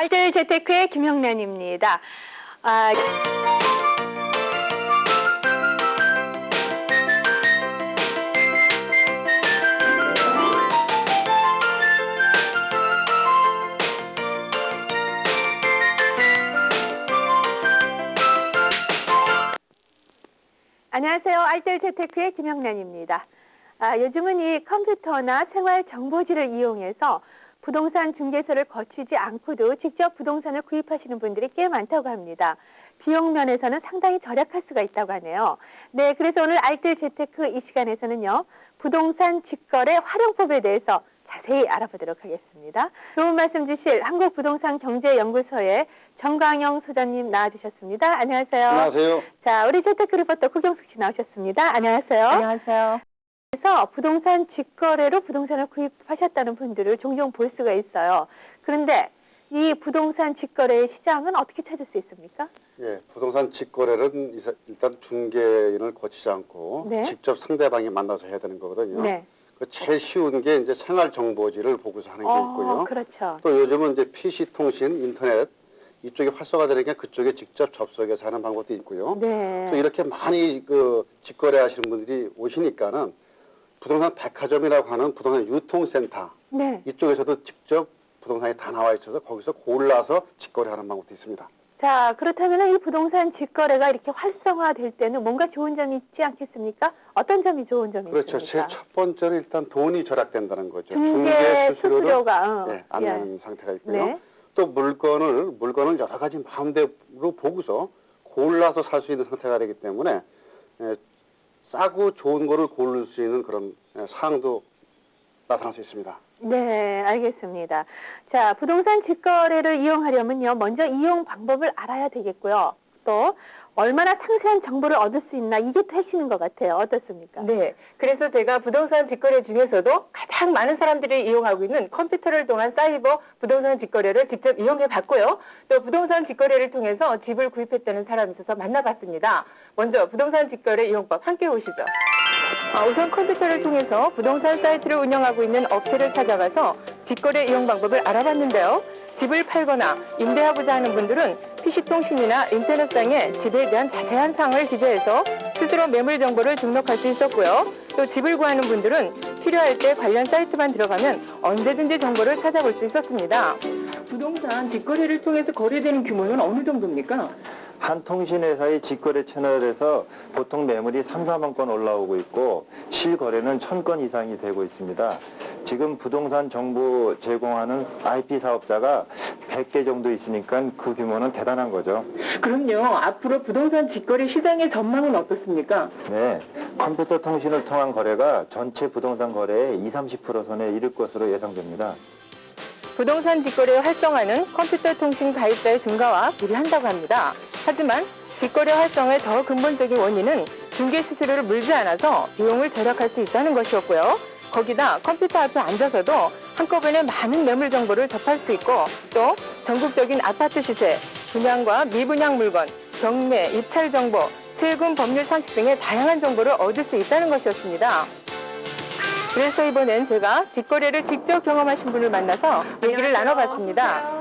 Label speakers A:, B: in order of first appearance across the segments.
A: 알뜰 재테크의 김영란입니다. 안녕하세요. 알뜰 재테크의 김영란입니다. 요즘은 이 컴퓨터나 생활정보지를 이용해서 부동산 중개소를 거치지 않고도 직접 부동산을 구입하시는 분들이 꽤 많다고 합니다. 비용 면에서는 상당히 절약할 수가 있다고 하네요. 네, 그래서 오늘 알뜰 재테크 이 시간에서는요, 부동산 직거래 활용법에 대해서 자세히 알아보도록 하겠습니다. 좋은 말씀 주실 한국부동산경제연구소의 정광영 소장님 나와주셨습니다. 안녕하세요.
B: 안녕하세요.
A: 자, 우리 재테크 리포터 구경숙 씨 나오셨습니다. 안녕하세요.
C: 안녕하세요.
A: 그래서 부동산 직거래로 부동산을 구입하셨다는 분들을 종종 볼 수가 있어요. 그런데 이 부동산 직거래의 시장은 어떻게 찾을 수 있습니까?
B: 예, 부동산 직거래는 일단 중개인을 거치지 않고
A: 네.
B: 직접 상대방이 만나서 해야 되는 거거든요.
A: 네.
B: 그 제일 쉬운 게 이제 생활정보지를 보고서 하는 게 있고요.
A: 그렇죠.
B: 또 요즘은 이제 PC통신, 인터넷 이쪽에 활성화되니까 그쪽에 직접 접속해서 하는 방법도 있고요.
A: 네.
B: 또 이렇게 많이 그 직거래 하시는 분들이 오시니까는 부동산 백화점이라고 하는 부동산 유통센터
A: 네.
B: 이쪽에서도 직접 부동산이 다 나와 있어서 거기서 골라서 직거래하는 방법도 있습니다.
A: 자, 그렇다면 이 부동산 직거래가 이렇게 활성화될 때는 뭔가 좋은 점이 있지 않겠습니까? 어떤 점이 좋은 점이
B: 그렇죠.
A: 있습니까?
B: 제일 첫 번째는 일단 돈이 절약된다는 거죠.
A: 중개 수수료가
B: 안 내는 상태가 있고요.
A: 네.
B: 또 물건을 여러 가지 마음대로 보고서 골라서 살 수 있는 상태가 되기 때문에 싸고 좋은 거를 고를 수 있는 그런 사항도 나타날 수 있습니다.
A: 네, 알겠습니다. 자, 부동산 직거래를 이용하려면요, 먼저 이용 방법을 알아야 되겠고요. 또 얼마나 상세한 정보를 얻을 수 있나, 이게 또 핵심인 것 같아요. 어떻습니까?
C: 네, 그래서 제가 부동산 직거래 중에서도 가장 많은 사람들이 이용하고 있는 컴퓨터를 통한 사이버 부동산 직거래를 직접 이용해 봤고요. 또 부동산 직거래를 통해서 집을 구입했다는 사람이 있어서 만나봤습니다. 먼저 부동산 직거래 이용법 함께 보시죠. 우선 컴퓨터를 통해서 부동산 사이트를 운영하고 있는 업체를 찾아가서 직거래 이용 방법을 알아봤는데요. 집을 팔거나 임대하고자 하는 분들은 PC통신이나 인터넷상에 집에 대한 자세한 사항을 기재해서 스스로 매물 정보를 등록할 수 있었고요. 또 집을 구하는 분들은 필요할 때 관련 사이트만 들어가면 언제든지 정보를 찾아볼 수 있었습니다. 부동산 직거래를 통해서 거래되는 규모는 어느 정도입니까?
D: 한 통신회사의 직거래 채널에서 보통 매물이 3, 4만 건 올라오고 있고 실거래는 1000건 이상이 되고 있습니다. 지금 부동산 정보 제공하는 IP 사업자가 100개 정도 있으니까 그 규모는 대단한 거죠.
C: 그럼요. 앞으로 부동산 직거래 시장의 전망은 어떻습니까?
D: 네, 컴퓨터 통신을 통한 거래가 전체 부동산 거래의 20-30% 선에 이를 것으로 예상됩니다.
C: 부동산 직거래 활성화는 컴퓨터 통신 가입자의 증가와 비례한다고 합니다. 하지만 직거래 활성화의 더 근본적인 원인은 중개 수수료를 물지 않아서 비용을 절약할 수 있다는 것이었고요. 거기다 컴퓨터 앞에 앉아서도 한꺼번에 많은 매물 정보를 접할 수 있고 또 전국적인 아파트 시세, 분양과 미분양 물건, 경매, 입찰 정보, 세금, 법률 상식 등의 다양한 정보를 얻을 수 있다는 것이었습니다. 그래서 이번엔 제가 직거래를 직접 경험하신 분을 만나서 얘기를 나눠봤습니다.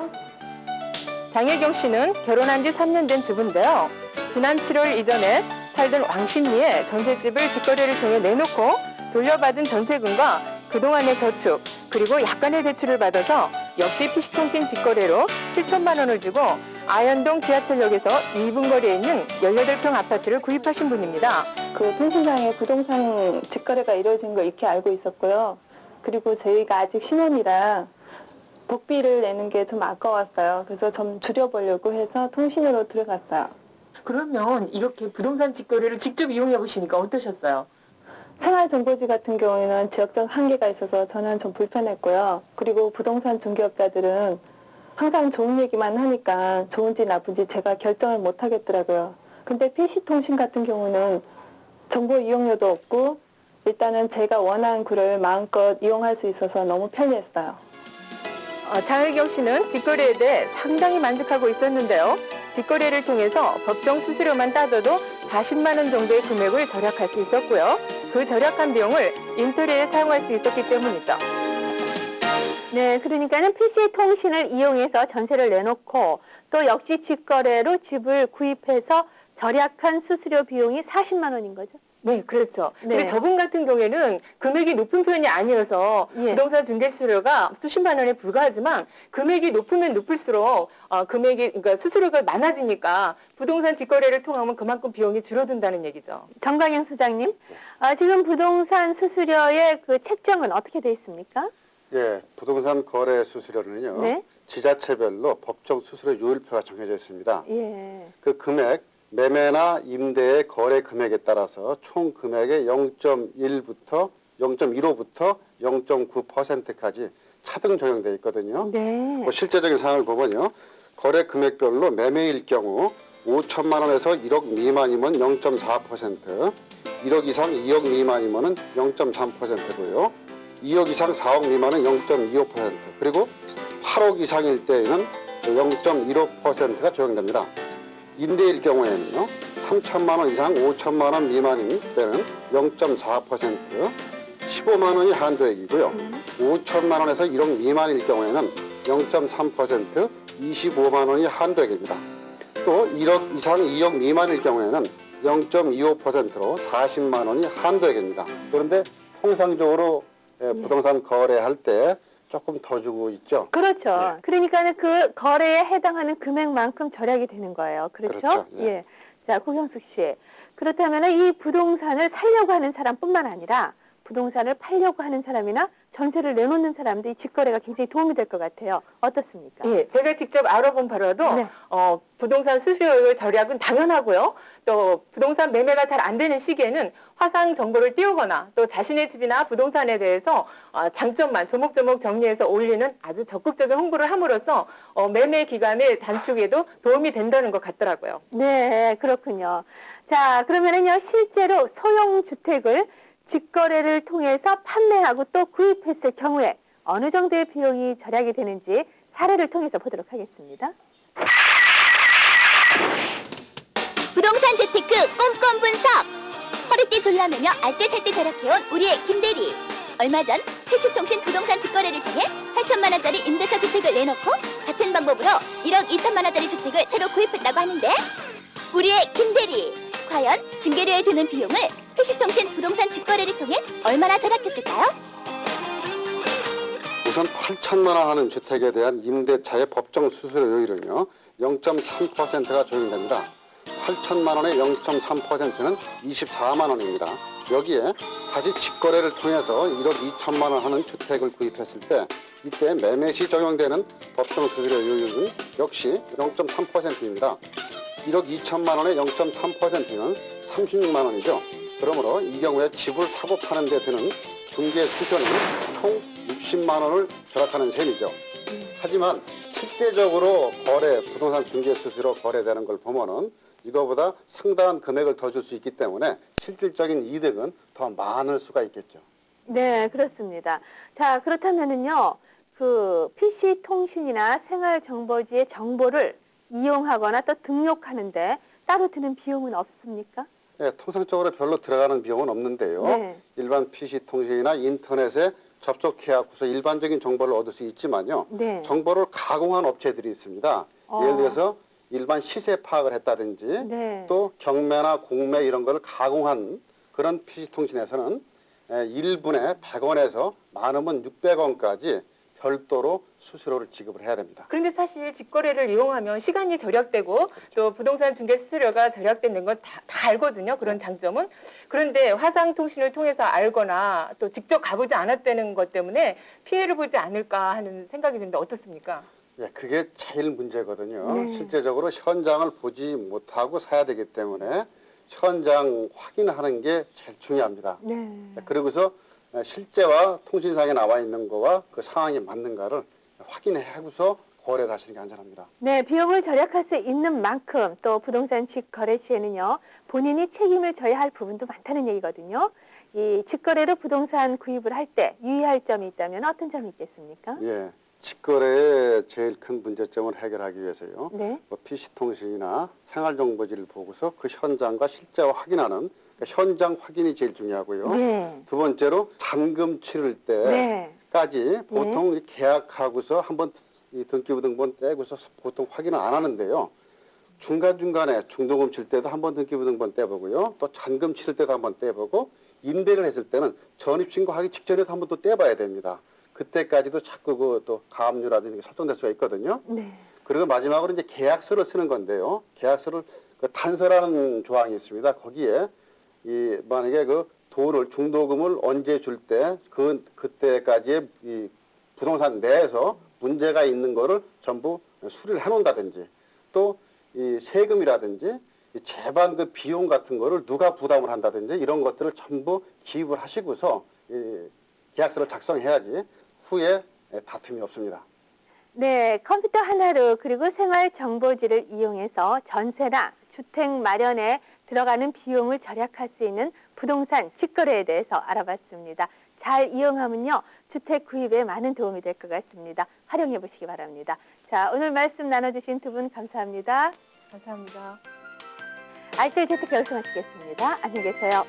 C: 장혜경 씨는 결혼한 지 3년 된 주부인데요. 지난 7월 이전에 살던 왕십리에 전셋집을 직거래를 통해 내놓고 돌려받은 전세금과 그동안의 저축 그리고 약간의 대출을 받아서 역시 PC통신 직거래로 7천만 원을 주고 아현동 지하철역에서 2분 거리에 있는 18평 아파트를 구입하신 분입니다.
E: 그 통신상에 부동산 직거래가 이루어진 걸 익히 알고 있었고요. 그리고 저희가 아직 신혼이라 복비를 내는 게 좀 아까웠어요. 그래서 좀 줄여보려고 해서 통신으로 들어갔어요.
C: 그러면 이렇게 부동산 직거래를 직접 이용해 보시니까 어떠셨어요?
E: 생활정보지 같은 경우에는 지역적 한계가 있어서 저는 좀 불편했고요. 그리고 부동산 중개업자들은 항상 좋은 얘기만 하니까 좋은지 나쁜지 제가 결정을 못 하겠더라고요. 근데 PC통신 같은 경우는 정보 이용료도 없고 일단은 제가 원하는 글을 마음껏 이용할 수 있어서 너무 편리했어요.
C: 장혜경 씨는 직거래에 대해 상당히 만족하고 있었는데요. 직거래를 통해서 법정 수수료만 따져도 40만 원 정도의 금액을 절약할 수 있었고요. 그 절약한 비용을 인터리에 사용할 수 있었기 때문이죠.
A: 네, 그러니까는 PC 통신을 이용해서 전세를 내놓고 또 역시 직거래로 집을 구입해서 절약한 수수료 비용이 40만 원인 거죠.
C: 네, 그렇죠.
A: 네.
C: 근데 저분 같은 경우에는 금액이 높은 편이 아니어서
A: 예.
C: 부동산 중개 수수료가 수십만 원에 불과하지만 금액이 높으면 높을수록 그러니까 수수료가 많아지니까 부동산 직거래를 통하면 그만큼 비용이 줄어든다는 얘기죠.
A: 정광영 소장님, 지금 부동산 수수료의 그 책정은 어떻게 돼 있습니까?
B: 예, 부동산 거래 수수료는요.
A: 네.
B: 지자체별로 법정 수수료 요율표가 정해져 있습니다.
A: 예.
B: 그 금액 매매나 임대의 거래 금액에 따라서 총 금액의 0.1부터 0.15부터 0.9%까지 차등 적용되어 있거든요.
A: 네.
B: 뭐 실제적인 상황을 보면요. 거래 금액별로 매매일 경우 5천만 원에서 1억 미만이면 0.4%, 1억 이상 2억 미만이면 0.3%고요. 2억 이상 4억 미만은 0.25%, 그리고 8억 이상일 때에는 0.15%가 적용됩니다. 임대일 경우에는요, 3천만 원 이상 5천만 원 미만인 때는 0.4%, 15만 원이 한도액이고요. 5천만 원에서 1억 미만일 경우에는 0.3%, 25만 원이 한도액입니다. 또 1억 이상 2억 미만일 경우에는 0.25%로 40만 원이 한도액입니다. 그런데 통상적으로 부동산 거래할 때 조금 더 주고 있죠.
A: 그렇죠.
B: 예.
A: 그러니까는 그 거래에 해당하는 금액만큼 절약이 되는 거예요. 그렇죠?
B: 그렇죠. 예.
A: 예. 자, 고경숙 씨. 그렇다면 이 부동산을 살려고 하는 사람뿐만 아니라 부동산을 팔려고 하는 사람이나 전세를 내놓는 사람도 이 직거래가 굉장히 도움이 될 것 같아요. 어떻습니까?
C: 예, 제가 직접 알아본 바로도
A: 네.
C: 부동산 수수료 절약은 당연하고요. 또 부동산 매매가 잘 안 되는 시기에는 화상 정보를 띄우거나 또 자신의 집이나 부동산에 대해서 장점만 조목조목 정리해서 올리는 아주 적극적인 홍보를 함으로써 매매 기간의 단축에도 도움이 된다는 것 같더라고요.
A: 네, 그렇군요. 자, 그러면은요, 실제로 소형 주택을 직거래를 통해서 판매하고 또 구입했을 경우에 어느 정도의 비용이 절약이 되는지 사례를 통해서 보도록 하겠습니다.
F: 부동산 재테크 꼼꼼 분석. 허리띠 졸라매며 알뜰살뜰 절약해온 우리의 김대리. 얼마 전 PC통신 부동산 직거래를 통해 8천만 원짜리 임대차 주택을 내놓고 같은 방법으로 1억 2천만 원짜리 주택을 새로 구입했다고 하는데, 우리의 김대리 과연 중개료에 드는 비용을 PC통신 부동산 직거래를 통해 얼마나 절약했을까요?
B: 우선 8천만 원 하는 주택에 대한 임대차의 법정 수수료 요율은요, 0.3%가 적용됩니다. 8천만 원의 0.3%는 24만 원입니다. 여기에 다시 직거래를 통해서 1억 2천만 원 하는 주택을 구입했을 때 이때 매매 시 적용되는 법정 수수료 요율은 역시 0.3%입니다. 1억 2천만 원의 0.3%는 36만 원이죠. 그러므로 이 경우에 집을 사고 파는 데 드는 중개 수수료는 총 60만 원을 절약하는 셈이죠. 하지만 실제적으로 부동산 중개 수수료 거래되는 걸 보면은 이거보다 상당한 금액을 더 줄 수 있기 때문에 실질적인 이득은 더 많을 수가 있겠죠.
A: 네, 그렇습니다. 자, 그렇다면은요, 그 PC 통신이나 생활정보지의 정보를 이용하거나 또 등록하는데 따로 드는 비용은 없습니까?
B: 네, 통상적으로 별로 들어가는 비용은 없는데요.
A: 네.
B: 일반 PC 통신이나 인터넷에 접속해갖고서 일반적인 정보를 얻을 수 있지만요.
A: 네.
B: 정보를 가공한 업체들이 있습니다. 예를 들어서 일반 시세 파악을 했다든지
A: 네.
B: 또 경매나 공매 이런 걸 가공한 그런 PC통신에서는 1분에 100원에서 많으면 600원까지 별도로 수수료를 지급을 해야 됩니다.
C: 그런데 사실 직거래를 이용하면 시간이 절약되고 또 부동산 중개 수수료가 절약되는 건 다 알거든요. 그런 장점은. 그런데 화상통신을 통해서 알거나 또 직접 가보지 않았다는 것 때문에 피해를 보지 않을까 하는 생각이 드는데 어떻습니까?
B: 예, 그게 제일 문제거든요.
A: 네.
B: 실제적으로 현장을 보지 못하고 사야 되기 때문에 현장 확인하는 게 제일 중요합니다.
A: 네.
B: 그리고서 실제와 통신상에 나와 있는 거와 그 상황이 맞는가를 확인하고서 거래를 하시는 게 안전합니다.
A: 네, 비용을 절약할 수 있는 만큼 또 부동산 직거래 시에는요, 본인이 책임을 져야 할 부분도 많다는 얘기거든요. 이 직거래로 부동산 구입을 할 때 유의할 점이 있다면 어떤 점이 있겠습니까?
B: 예, 직거래의 제일 큰 문제점을 해결하기 위해서요.
A: 네.
B: PC통신이나 생활정보지를 보고서 그 현장과 실제와 확인하는 그러니까 현장 확인이 제일 중요하고요.
A: 네.
B: 두 번째로 잔금 치를 때
A: 네.
B: 까지 보통 이 계약하고서 한번 이 등기부등본 떼고서 보통 확인을 안 하는데요. 중간중간에 중도금 칠 때도 한번 등기부등본 떼보고요. 또 잔금 치를 때도 한번 떼보고 임대를 했을 때는 전입신고하기 직전에도 한번 또 떼봐야 됩니다. 그때까지도 자꾸 그 또 가압류라든지 설정될 수가 있거든요.
A: 네.
B: 그리고 마지막으로 이제 계약서를 쓰는 건데요. 계약서를 그 단서라는 조항이 있습니다. 거기에 이 만약에 그 돈을 중도금을 언제 줄 때 그때까지의 이 부동산 내에서 문제가 있는 거를 전부 수리를 해놓는다든지 또 이 세금이라든지 이 재반 그 비용 같은 거를 누가 부담을 한다든지 이런 것들을 전부 기입을 하시고서 이 계약서를 작성해야지 후에 다툼이 없습니다.
A: 네, 컴퓨터 하나로 그리고 생활정보지를 이용해서 전세나 주택 마련에 들어가는 비용을 절약할 수 있는 부동산 직거래에 대해서 알아봤습니다. 잘 이용하면요, 주택 구입에 많은 도움이 될 것 같습니다. 활용해 보시기 바랍니다. 자, 오늘 말씀 나눠주신 두 분 감사합니다.
C: 감사합니다.
A: 알뜰 재테크 여기서 마치겠습니다. 안녕히 계세요.